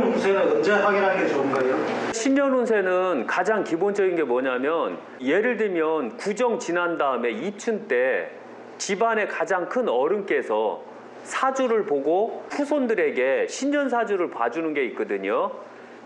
운세는 언제 확인하는 게 좋은가요? 신년 운세는 가장 기본적인 게 뭐냐면, 예를 들면 구정 지난 다음에 입춘 때 집안의 가장 큰 어른께서 사주를 보고 후손들에게 신년 사주를 봐주는 게 있거든요.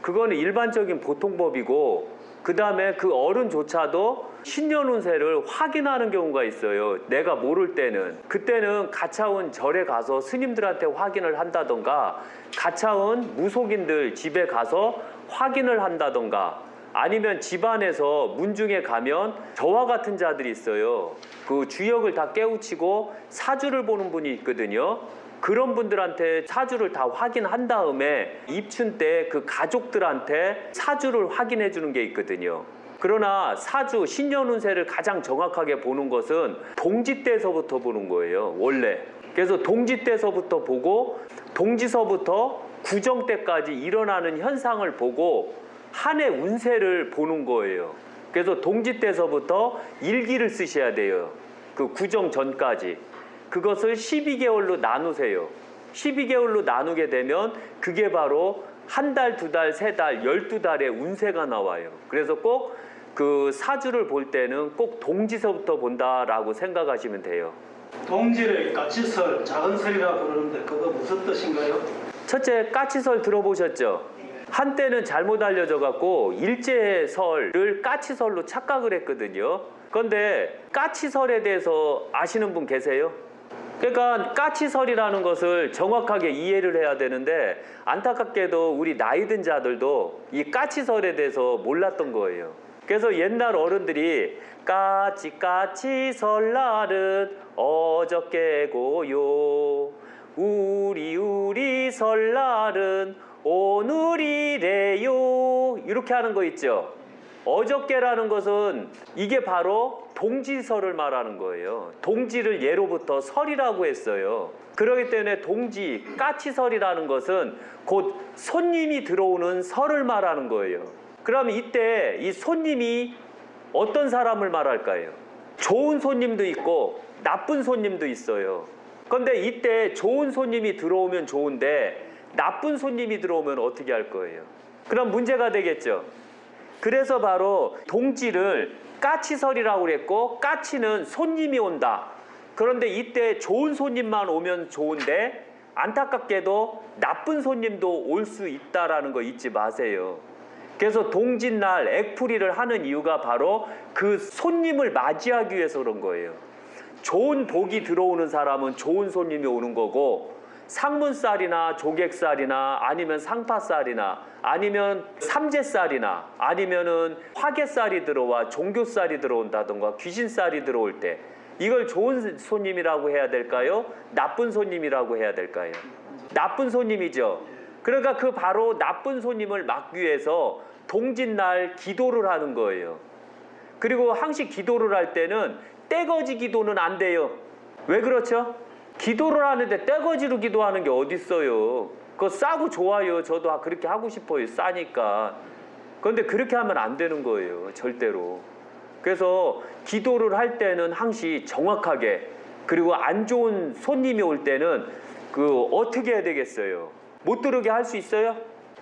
그거는 일반적인 보통법이고, 그 다음에 그 어른조차도 신년 운세를 확인하는 경우가 있어요. 내가 모를 때는. 그때는 가차운 절에 가서 스님들한테 확인을 한다던가, 가차운 무속인들 집에 가서 확인을 한다던가, 아니면 집안에서 문중에 가면 저와 같은 자들이 있어요. 그 주역을 다 깨우치고 사주를 보는 분이 있거든요. 그런 분들한테 사주를 다 확인한 다음에 입춘 때 그 가족들한테 사주를 확인해 주는 게 있거든요. 그러나 사주, 신년 운세를 가장 정확하게 보는 것은 동지 때서부터 보는 거예요, 원래. 그래서 동지 때서부터 보고 동지서부터 구정 때까지 일어나는 현상을 보고 한 해 운세를 보는 거예요. 그래서 동지 때서부터 일기를 쓰셔야 돼요. 그 구정 전까지. 그것을 12개월로 나누세요. 12개월로 나누게 되면 그게 바로 한 달, 두 달, 세 달, 12달의 운세가 나와요. 그래서 꼭 그 사주를 볼 때는 꼭 동지서부터 본다라고 생각하시면 돼요. 동지를 까치설, 작은설이라고 부르는데 그거 무슨 뜻인가요? 첫째, 까치설 들어보셨죠? 한때는 잘못 알려져 갖고 일제설을 까치설로 착각을 했거든요. 그런데 까치설에 대해서 아시는 분 계세요? 그러니까 까치설이라는 것을 정확하게 이해를 해야 되는데, 안타깝게도 우리 나이 든 자들도 이 까치설에 대해서 몰랐던 거예요. 그래서 옛날 어른들이 까치 설날은 어저께고요, 우리 설날은 오늘이래요, 이렇게 하는 거 있죠. 어저께라는 것은 이게 바로 동지설을 말하는 거예요. 동지를 예로부터 설이라고 했어요. 그렇기 때문에 동지, 까치설이라는 것은 곧 손님이 들어오는 설을 말하는 거예요. 그러면 이때 이 손님이 어떤 사람을 말할까요? 좋은 손님도 있고 나쁜 손님도 있어요. 그런데 이때 좋은 손님이 들어오면 좋은데 나쁜 손님이 들어오면 어떻게 할 거예요? 그럼 문제가 되겠죠. 그래서 바로 동지를 까치설이라고 그랬고, 까치는 손님이 온다. 그런데 이때 좋은 손님만 오면 좋은데 안타깝게도 나쁜 손님도 올 수 있다라는 거 잊지 마세요. 그래서 동짓날 액풀이를 하는 이유가 바로 그 손님을 맞이하기 위해서 그런 거예요. 좋은 복이 들어오는 사람은 좋은 손님이 오는 거고, 상문살이나 조객살이나 아니면 상파살이나 아니면 삼재살이나 아니면은 화개살이 들어와 종교살이 들어온다던가 귀신살이 들어올 때, 이걸 좋은 손님이라고 해야 될까요? 나쁜 손님이라고 해야 될까요? 나쁜 손님이죠. 그러니까 그 바로 나쁜 손님을 막기 위해서 동짓날 기도를 하는 거예요. 그리고 항시 기도를 할 때는 떼거지 기도는 안 돼요. 왜 그렇죠? 기도를 하는데 떼거지로 기도하는 게 어딨어요. 그거 싸고 좋아요. 저도 그렇게 하고 싶어요. 싸니까. 그런데 그렇게 하면 안 되는 거예요, 절대로. 그래서 기도를 할 때는 항시 정확하게, 그리고 안 좋은 손님이 올 때는 어떻게 해야 되겠어요? 못 들어오게 할 수 있어요?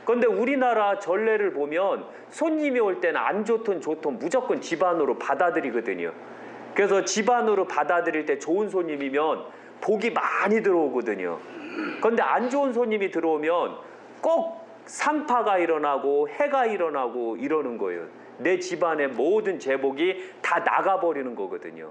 그런데 우리나라 전례를 보면 손님이 올 때는 안 좋든 좋든 무조건 집안으로 받아들이거든요. 그래서 집안으로 받아들일 때 좋은 손님이면 복이 많이 들어오거든요. 그런데 안 좋은 손님이 들어오면 꼭 상파가 일어나고 해가 일어나고 이러는 거예요. 내 집안의 모든 제복이 다 나가버리는 거거든요.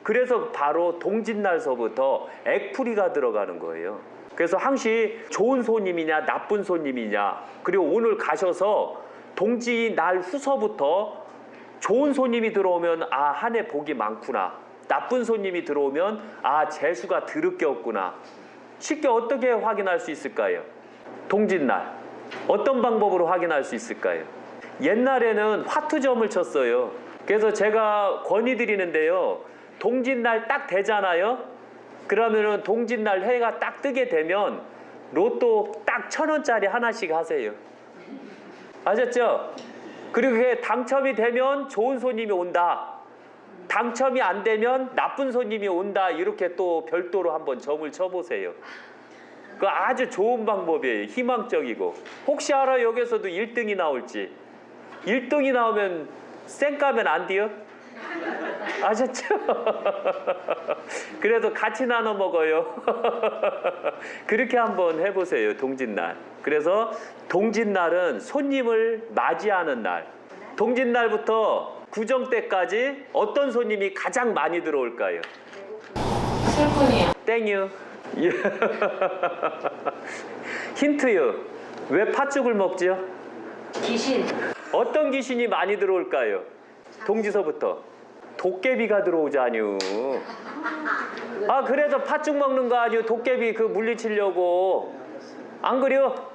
그래서 바로 동짓날서부터 액풀이가 들어가는 거예요. 그래서 항시 좋은 손님이냐 나쁜 손님이냐, 그리고 오늘 가셔서 동짓날 후서부터 좋은 손님이 들어오면 한 해 복이 많구나, 나쁜 손님이 들어오면 재수가 드럽게 없구나. 쉽게 어떻게 확인할 수 있을까요? 동짓날 어떤 방법으로 확인할 수 있을까요? 옛날에는 화투점을 쳤어요. 그래서 제가 권유드리는데요, 동짓날 딱 되잖아요. 그러면은 동짓날 해가 딱 뜨게 되면 로또 딱 1,000원짜리 하나씩 하세요. 아셨죠? 그리고 그게 당첨이 되면 좋은 손님이 온다, 당첨이 안 되면 나쁜 손님이 온다, 이렇게 또 별도로 한번 점을 쳐보세요. 그 아주 좋은 방법이에요. 희망적이고. 혹시 알아 여기서도 1등이 나올지. 1등이 나오면 쌩까면 안 돼요? 아셨죠? 그래도 같이 나눠 먹어요. 그렇게 한번 해보세요. 동짓날. 그래서 동짓날은 손님을 맞이하는 날. 동짓날부터 구정 때까지 어떤 손님이 가장 많이 들어올까요? 술꾼이요. 땡유. 예. 힌트요. 왜 팥죽을 먹지요? 귀신. 어떤 귀신이 많이 들어올까요? 동지서부터. 도깨비가 들어오자뇨. 아 그래서 팥죽 먹는 거 아니요? 도깨비 그 물리치려고. 안 그래요?